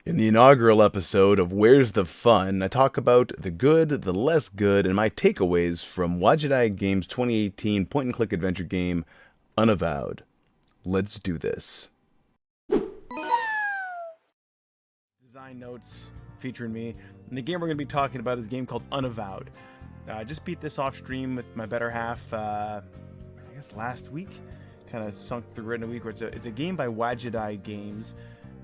In the inaugural episode of Where's the Fun, I talk about the good, the less good, and my takeaways from Wadjeteye Games' 2018 point-and-click adventure game, Unavowed. Let's do this. Design notes featuring me. And the game we're going to be talking about is a game called Unavowed. I just beat this off stream with my better half, I guess last week. Kind of sunk through it in a week. Where it's a game by Wadjeteye Games.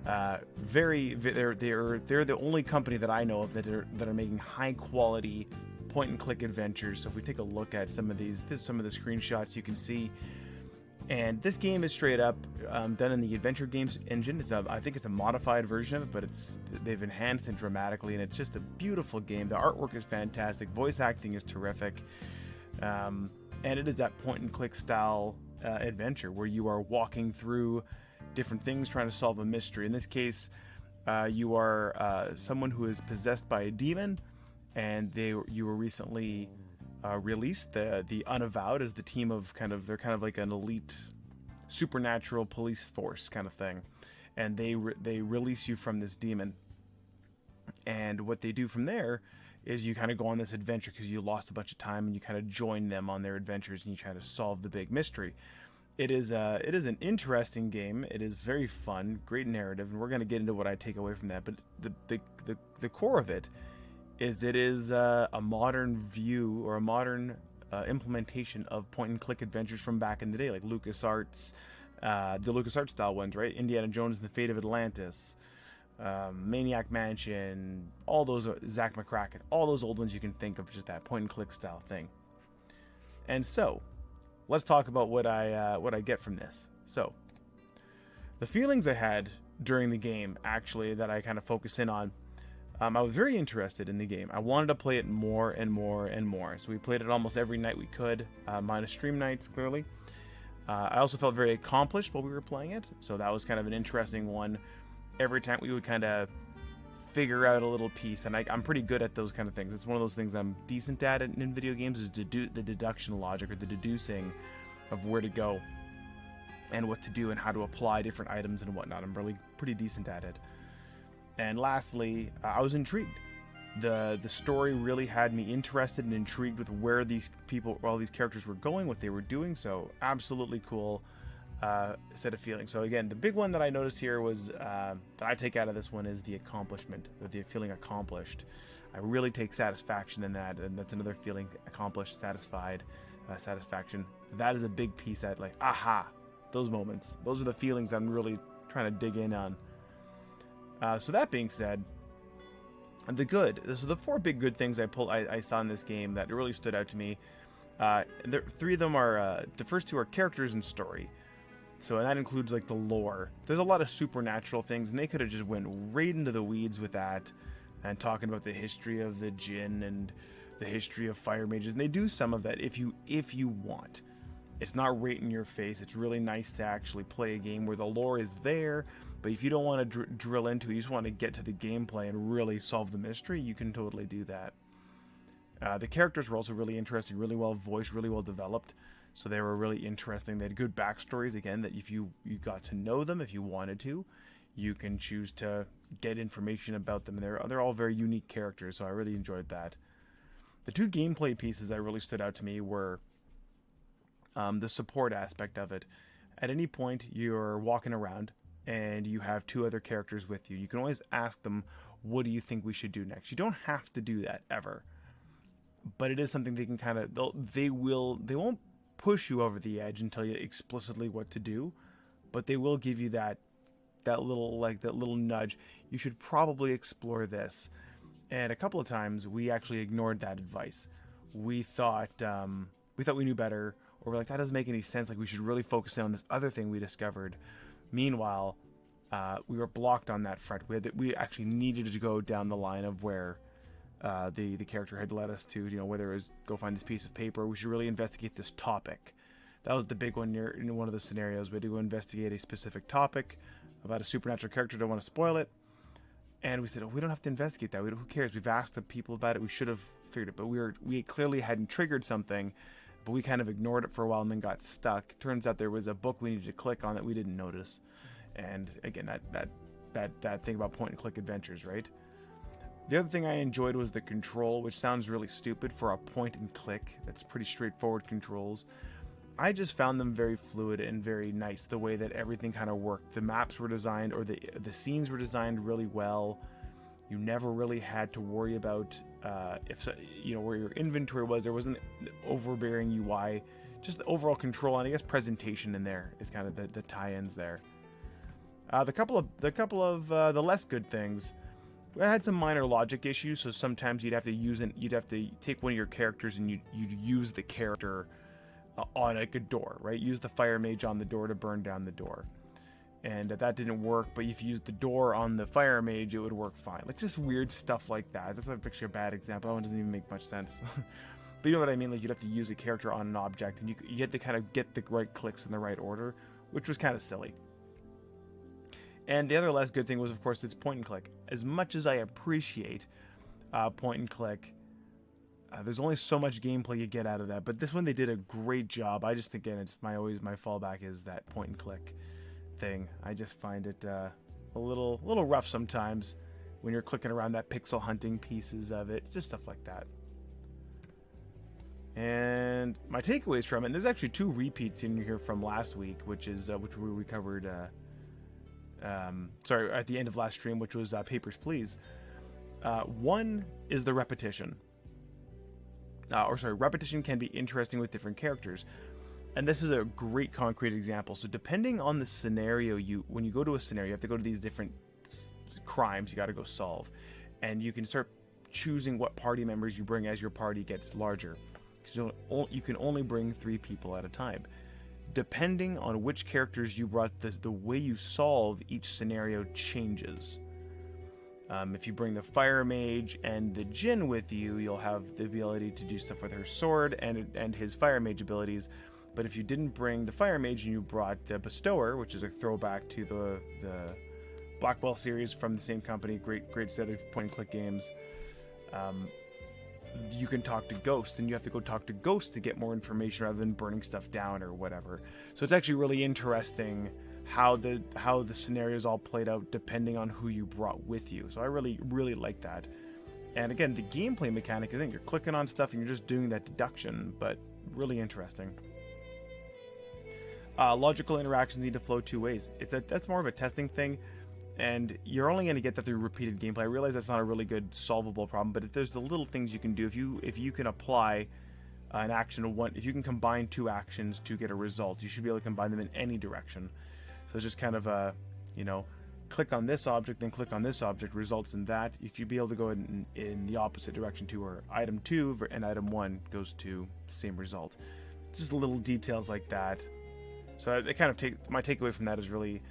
They're the only company that I know of that are making high quality point and click adventures. So if we take a look at some of these, this is some of the screenshots you can see. And this game is straight up done in the Adventure Games engine. I think it's a modified version of it, but they've enhanced it dramatically, and it's just a beautiful game. The artwork is fantastic, voice acting is terrific, and it is that point and click style adventure where you are walking through different things trying to solve a mystery. In this case, you are someone who is possessed by a demon, and you were recently released. The Unavowed is the team of they're kind of like an elite supernatural police force kind of thing, and they release you from this demon. And what they do from there is you kind of go on this adventure because you lost a bunch of time, and you kind of join them on their adventures, and you try to solve the big mystery. It is an interesting game. It is very fun, great narrative, and we're going to get into what I take away from that. But the core of it is a modern view, or a modern implementation of point-and-click adventures from back in the day, like LucasArts, the LucasArts style ones, right? Indiana Jones and the Fate of Atlantis, Maniac Mansion, all those, Zack McCracken, all those old ones you can think of, just that point-and-click style thing. And so, let's talk about what I get from this. So, the feelings I had during the game, actually, that I kind of focus in on, I was very interested in the game. I wanted to play it more and more and more. So we played it almost every night we could, minus stream nights, clearly. I also felt very accomplished while we were playing it. So that was kind of an interesting one. Every time we would kind of figure out a little piece. And I'm pretty good at those kind of things. It's one of those things I'm decent at in video games, is the deduction logic, or the deducing of where to go and what to do and how to apply different items and whatnot. I'm really pretty decent at it. And lastly, I was intrigued. The story really had me interested and intrigued with where these people, all these characters were going, what they were doing. So absolutely cool set of feelings. So again, the big one that I noticed here was that I take out of this one is the accomplishment, or the feeling accomplished. I really take satisfaction in that, and that's another feeling: accomplished, satisfied, satisfaction. That is a big piece that, like, aha, those moments. Those are the feelings I'm really trying to dig in on. So that being said, the good. So the four big good things I saw in this game that really stood out to me. Three of them are the first two are characters and story. So, and that includes like the lore. There's a lot of supernatural things, and they could have just went right into the weeds with that, and talking about the history of the Jinn and the history of fire mages. And they do some of that if you want. It's not right in your face. It's really nice to actually play a game where the lore is there, but if you don't want to drill into it, you just want to get to the gameplay and really solve the mystery, you can totally do that. The characters were also really interesting, really well voiced, really well developed, so they were really interesting. They had good backstories, again, that if you got to know them, if you wanted to, you can choose to get information about them, and they're all very unique characters, so I really enjoyed that. The two gameplay pieces that really stood out to me were the support aspect of it. At any point, you're walking around and you have two other characters with you. You can always ask them, what do you think we should do next? You don't have to do that ever, but it is something they can kind of, they won't push you over the edge and tell you explicitly what to do, but they will give you that little nudge. You should probably explore this. And a couple of times we actually ignored that advice. We thought we knew better, or we're like, that doesn't make any sense. Like, we should really focus in on this other thing we discovered. Meanwhile, we were blocked on that front. We actually needed to go down the line of where the character had led us to, whether it was go find this piece of paper. We should really investigate this topic. That was the big one in one of the scenarios. We had to go investigate a specific topic about a supernatural character. Don't want to spoil it. And we said, we don't have to investigate that. Who cares? We've asked the people about it. We should have figured it. But we clearly hadn't triggered something, but we kind of ignored it for a while and then got stuck. Turns out there was a book we needed to click on that we didn't notice. And again, that that thing about point-and-click adventures, right? The other thing I enjoyed was the control, which sounds really stupid for a point-and-click. That's pretty straightforward controls. I just found them very fluid and very nice, the way that everything kind of worked. The maps were designed, or the scenes were designed really well. You never really had to worry about where your inventory was. There wasn't an overbearing UI. Just the overall control and I guess presentation in there is kind of the tie-ins there. The couple of the less good things. I had some minor logic issues, so sometimes you'd have to take one of your characters and you'd use the character on like a door, right? Use the fire mage on the door to burn down the door. And that didn't work, but if you used the door on the fire mage, it would work fine. Like just weird stuff like that. That's actually a bad example. That one doesn't even make much sense. But you know what I mean? Like you'd have to use a character on an object, and you had to kind of get the right clicks in the right order, which was kind of silly. And the other less good thing was, of course, it's point and click. As much as I appreciate point and click, there's only so much gameplay you get out of that. But this one they did a great job. I just think, again, it's my fallback is that point and click thing. I just find it a little rough sometimes when you're clicking around that pixel hunting pieces of it, just stuff like that. And my takeaways from it, and there's actually 2 repeats in here from last week, which we covered at the end of last stream, which was Papers, Please. One is the repetition. Repetition can be interesting with different characters. And this is a great concrete example. So depending on the scenario, when you go to a scenario, you have to go to these different crimes you got to go solve. And you can start choosing what party members you bring as your party gets larger. Because you can only bring 3 people at a time. Depending on which characters you brought, the way you solve each scenario changes. If you bring the fire mage and the djinn with you, you'll have the ability to do stuff with her sword and his fire mage abilities. But if you didn't bring the fire mage and you brought the bestower, which is a throwback to the Blackwell series from the same company, great set of point-and-click games, you can talk to ghosts, and you have to go talk to ghosts to get more information rather than burning stuff down or whatever. So it's actually really interesting how the scenarios all played out depending on who you brought with you. So I really, really like that. And again, the gameplay mechanic, I think you're clicking on stuff and you're just doing that deduction, but really interesting. Logical interactions need to flow 2 ways. That's more of a testing thing, and you're only going to get that through repeated gameplay. I realize that's not a really good solvable problem, but if there's the little things you can do, if you can apply an action to one, if you can combine 2 actions to get a result, you should be able to combine them in any direction. So it's just kind of a, click on this object, then click on this object, results in that. You could be able to go in the opposite direction too, where item 2 and item 1 goes to the same result. Just little details like that. So it kind of my takeaway from that is really,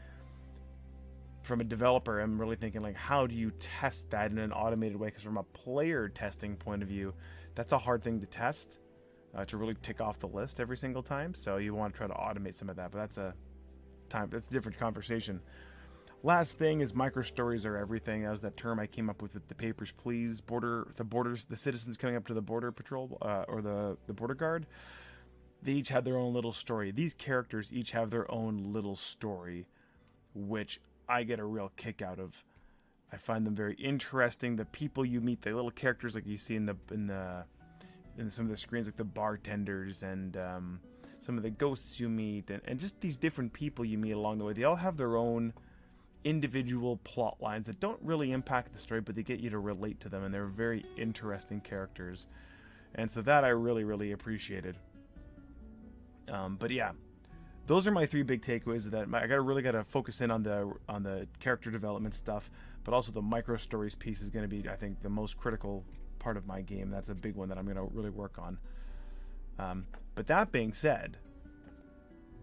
from a developer, I'm really thinking like, how do you test that in an automated way? Because from a player testing point of view, that's a hard thing to test, to really tick off the list every single time. So you want to try to automate some of that, but that's a different conversation. Last thing is micro stories are everything. That was that term I came up with the Papers, Please. The citizens coming up to the border patrol or the border guard. They each had their own little story. These characters each have their own little story, which I get a real kick out of. I find them very interesting. The people you meet, the little characters like you see in some of the screens, like the bartenders and some of the ghosts you meet, and just these different people you meet along the way. They all have their own individual plot lines that don't really impact the story, but they get you to relate to them, and they're very interesting characters. And so that I really, really appreciated. But yeah, those are my 3 big takeaways. That I really got to focus in on the character development stuff, but also the micro stories piece is going to be, I think, the most critical part of my game. That's a big one that I'm going to really work on. But that being said,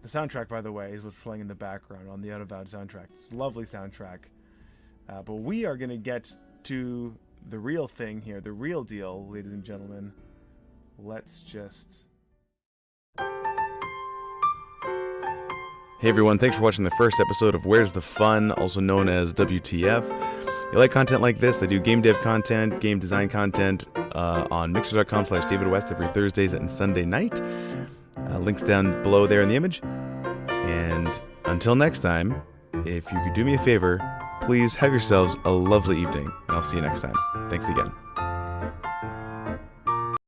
the soundtrack, by the way, is what's playing in the background on the Unavowed soundtrack. It's a lovely soundtrack. But we are going to get to the real thing here, the real deal, ladies and gentlemen. Let's just... Hey everyone, thanks for watching the first episode of Where's the Fun, also known as WTF. If you like content like this, I do game dev content, game design content on mixer.com/DavidWest every Thursdays and Sunday night. Links down below there in the image. And until next time, if you could do me a favor, please have yourselves a lovely evening, and I'll see you next time. Thanks again.